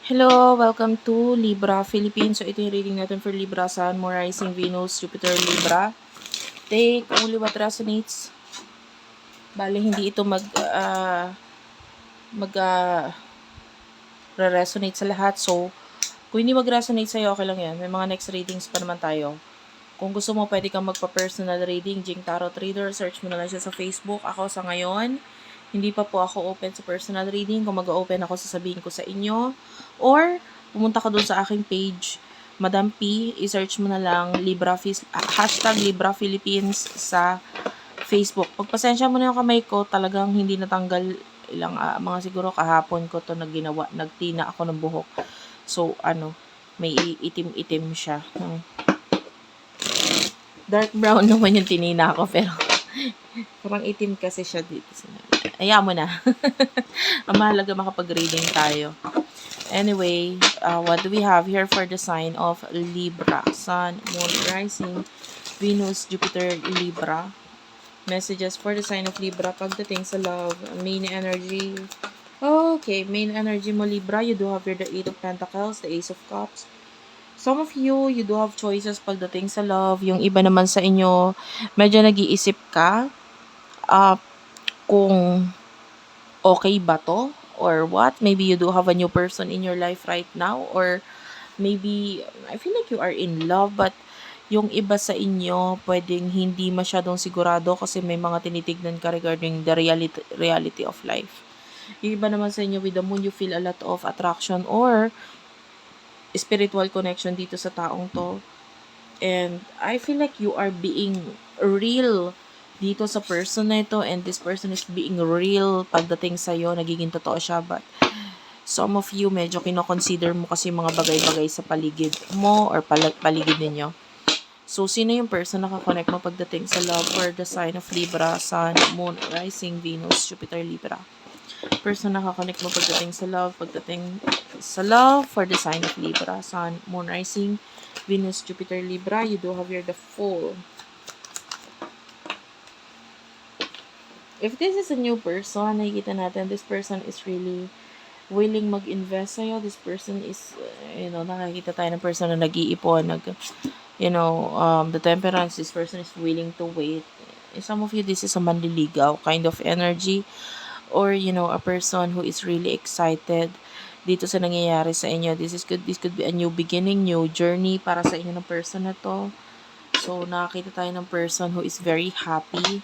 Hello, welcome to Libra Philippines. So, ito yung reading natin for Libra, Sun, Moon, Rising, Venus, Jupiter, Libra. Take only what resonates. Bali, hindi ito mag re-resonate sa lahat. So, kung hindi mag-resonate sa'yo, okay lang yan. May mga next readings pa naman tayo. Kung gusto mo, pwede kang magpa-personal reading, Jing Tarot Reader. Search mo na lang siya sa Facebook. Ako sa ngayon, hindi pa po ako open sa personal reading. Kung mag-open ako, sasabihin ko sa inyo. Or, pumunta ka dun sa aking page, Madam P. I-search mo na lang hashtag Libra Philippines sa Facebook. Pagpasensya mo na yung kamay ko, talagang hindi natanggal ilang mga siguro kahapon ko to nagtina ako ng buhok. So, may itim-itim siya. Dark brown naman yung tinina ko, pero parang itim kasi siya dito. Ayaw mo na. Ang mahalaga makapag-reading tayo. Anyway, what do we have here for the sign of Libra? Sun, Moon, Rising, Venus, Jupiter, Libra. Messages for the sign of Libra pagdating sa love, main energy. Okay, main energy mo Libra, you do have here the 8 of Pentacles, the Ace of Cups. Some of you do have choices pagdating sa love. Yung iba naman sa inyo, medyo nag-iisip ka kung okay ba to or what. Maybe you do have a new person in your life right now, or maybe I feel like you are in love, but yung iba sa inyo pwedeng hindi masyadong sigurado kasi may mga tinitignan ka regarding the reality of life. Yung iba naman sa inyo, with the moon, you feel a lot of attraction or spiritual connection dito sa taong to. And I feel like you are being real dito sa person na ito, and this person is being real pagdating sa'yo, nagiging totoo siya. But some of you, medyo kinoconsider mo kasi mga bagay-bagay sa paligid mo or paligid ninyo. So, sino yung person na kakonect mo pagdating sa love for the sign of Libra, Sun, Moon, Rising, Venus, Jupiter, Libra? Person na kakonect mo pagdating sa love for the sign of Libra, Sun, Moon, Rising, Venus, Jupiter, Libra. You do have here the Fool. If this is a new person, nakikita natin, this person is really willing mag-invest sa'yo. This person is, nakikita tayo ng person na nag-iipon, the temperance, this person is willing to wait. Some of you, this is a manliligaw kind of energy, or, a person who is really excited dito sa nangyayari sa inyo. This could be a new beginning, new journey para sa inyo ng person na to. So, nakakita tayo ng person who is very happy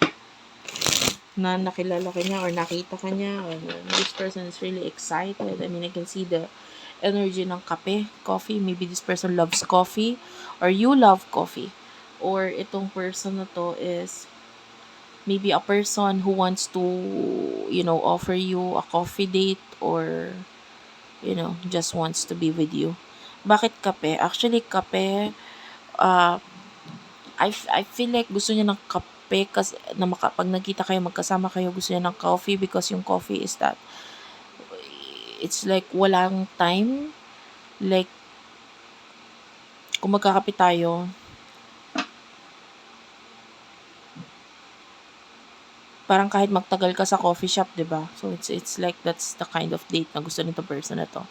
na nakilala ka niya or nakita ka niya, or this person is really excited. I mean, I can see the energy ng coffee. Maybe this person loves coffee or you love coffee. Or itong person na to is maybe a person who wants to, offer you a coffee date, or, just wants to be with you. Bakit kape? Actually, kape, I feel like gusto niya ng kape kasi pag nagkita kayo, magkasama kayo, gusto niya ng coffee because yung coffee is that it's like walang time. Like, kung magkakape tayo, parang kahit magtagal ka sa coffee shop, 'di ba? So it's like that's the kind of date na gusto nito person na to.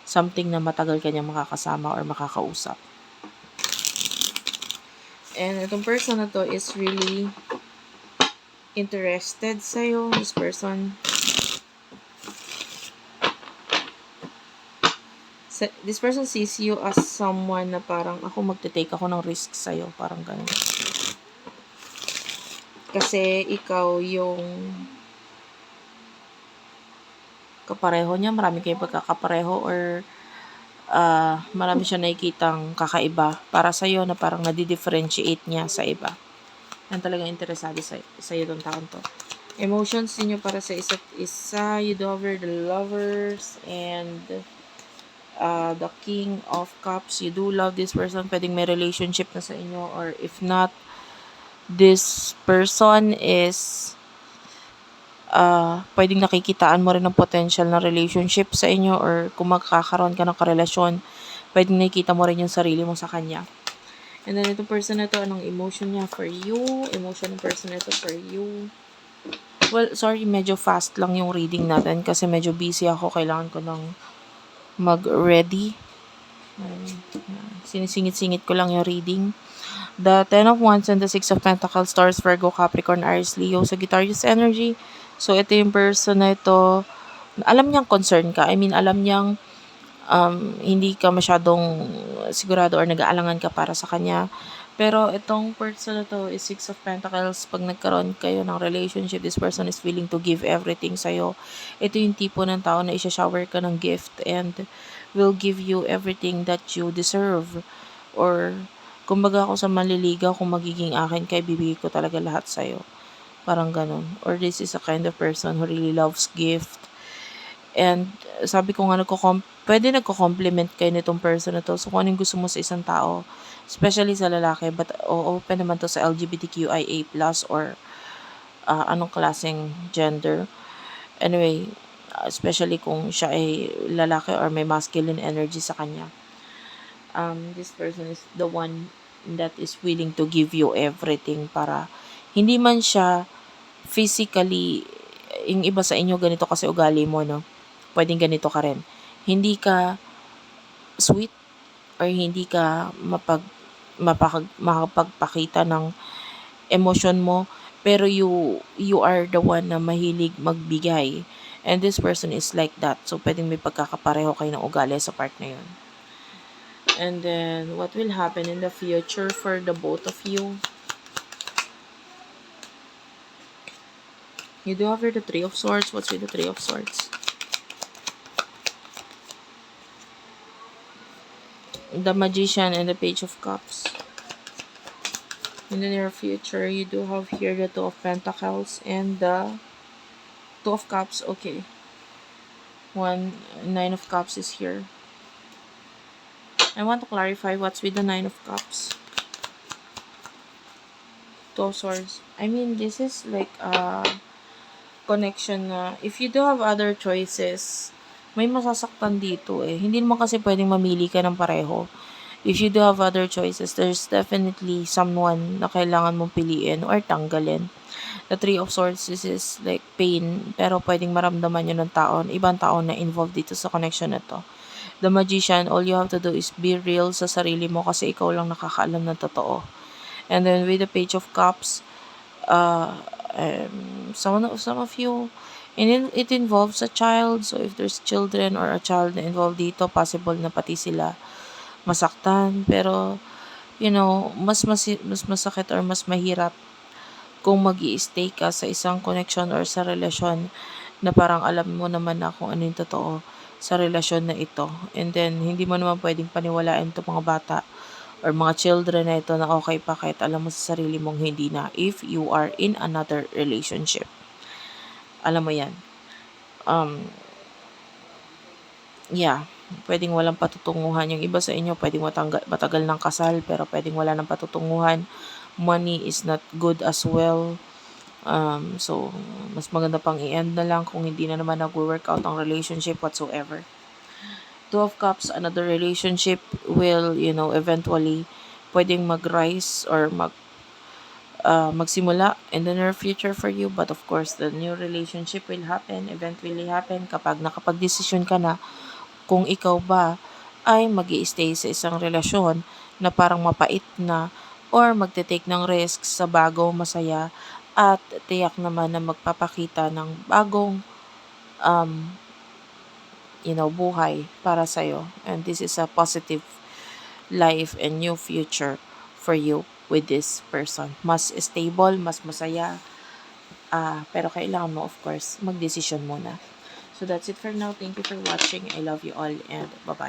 Something na matagal ka niyang makakasama or makakausap. And itong person na to is really interested sa'yo. This person sees you as someone na parang magte-take ako ng risk sa'yo. Parang ganun. Kasi ikaw yung kapareho niya. Marami kayong pagkakapareho, or marami siya nakikitang kakaiba para sa'yo na parang nadi-differentiate niya sa iba. Yan talagang interesado sa'yo itong taon to. Emotions niyo para sa isa't isa. You do have the Lovers and the King of Cups. You do love this person. Pwedeng may relationship na sa inyo, or if not, this person is pwedeng nakikitaan mo rin ng potential na relationship sa inyo, or kung magkakaroon ka ng karelasyon, pwedeng nakikita mo rin yung sarili mo sa kanya. And then, itong person na to, anong emotion niya for you? Emotion ng person na to for you. Well, sorry, medyo fast lang yung reading natin kasi medyo busy ako. Kailangan ko ng mag-ready. Sinisingit-singit ko lang yung reading. The Ten of Wands and the Six of Pentacles, Taurus, Virgo, Capricorn, Aries, Leo sa Sagittarius energy. So, ito yung person na ito. Alam niyang concern ka. I mean, alam niyang hindi ka masyadong sigurado or nag-aalangan ka para sa kanya. Pero itong person na to is Six of Pentacles. Pag nagkaroon kayo ng relationship, this person is willing to give everything sa'yo. Ito yung tipo ng tao na isa-shower ka ng gift and will give you everything that you deserve. Or, kumbaga ako sa manliligaw, kung magiging akin ka, ibibigay ko talaga lahat sa'yo. Parang ganun. Or this is a kind of person who really loves gift. And sabi ko nga, pwede nagko-compliment kayo nitong person na to. So, kung ano yung gusto mo sa isang tao, especially sa lalaki, but open naman to sa LGBTQIA+, or anong klaseng gender. Anyway, especially kung siya ay lalaki or may masculine energy sa kanya. This person is the one that is willing to give you everything para hindi man siya physically, yung iba sa inyo ganito kasi ugali mo, no? Pwedeng ganito ka rin. Hindi ka sweet or hindi ka makapagpakita ng emosyon mo, pero you are the one na mahilig magbigay. And this person is like that. So, pwedeng may pagkakapareho kayo ng ugali sa part na yun. And then, what will happen in the future for the both of you? You do have here the Three of Swords. What's with the Three of Swords? The Magician and the Page of Cups. In the near future, you do have here the Two of Pentacles and the Two of Cups. Okay. Nine of Cups is here. I want to clarify what's with the Nine of Cups. Two of Swords. I mean, this is like a connection na if you do have other choices, may masasaktan dito eh. Hindi naman kasi pwedeng mamili ka ng pareho. If you do have other choices, there's definitely someone na kailangan mong piliin or tanggalin. The Three of Swords, this is like pain, pero pwedeng maramdaman yun ng taon, ibang taon na involved dito sa connection na to. The Magician, all you have to do is be real sa sarili mo kasi ikaw lang nakakaalam ng totoo. And then with the Page of Cups, some of you, and it involves a child. So if there's children or a child na involved dito, possible na pati sila masaktan. Pero, mas masakit or mas mahirap kung mag-i-stay ka sa isang connection or sa relasyon na parang alam mo naman na kung ano yung totoo sa relasyon na ito. And then, hindi mo naman pwedeng paniwalaan itong mga bata or mga children na ito na okay pa kahit alam mo sa sarili mong hindi na if you are in another relationship. Alam mo yan. Yeah. Pwedeng walang patutunguhan. Yung iba sa inyo, pwedeng matagal ng kasal, pero pwedeng wala ng patutunguhan. Money is not good as well. So, mas maganda pang i-end na lang kung hindi na naman nag-work out ang relationship whatsoever. Two of Cups, another relationship will, eventually pwedeng mag-rise or magsimula in the near future for you. But of course, the new relationship will happen, eventually happen kapag nakapag-desisyon ka na kung ikaw ba ay mag-i-stay sa isang relasyon na parang mapait na or magte-take ng risks sa bago, masaya, at tiyak naman na magpapakita ng bagong buhay para sa'yo. And this is a positive life and new future for you with this person. Mas stable, mas masaya, pero kailangan mo, of course, mag-decision muna. So that's it for now. Thank you for watching. I love you all and bye-bye.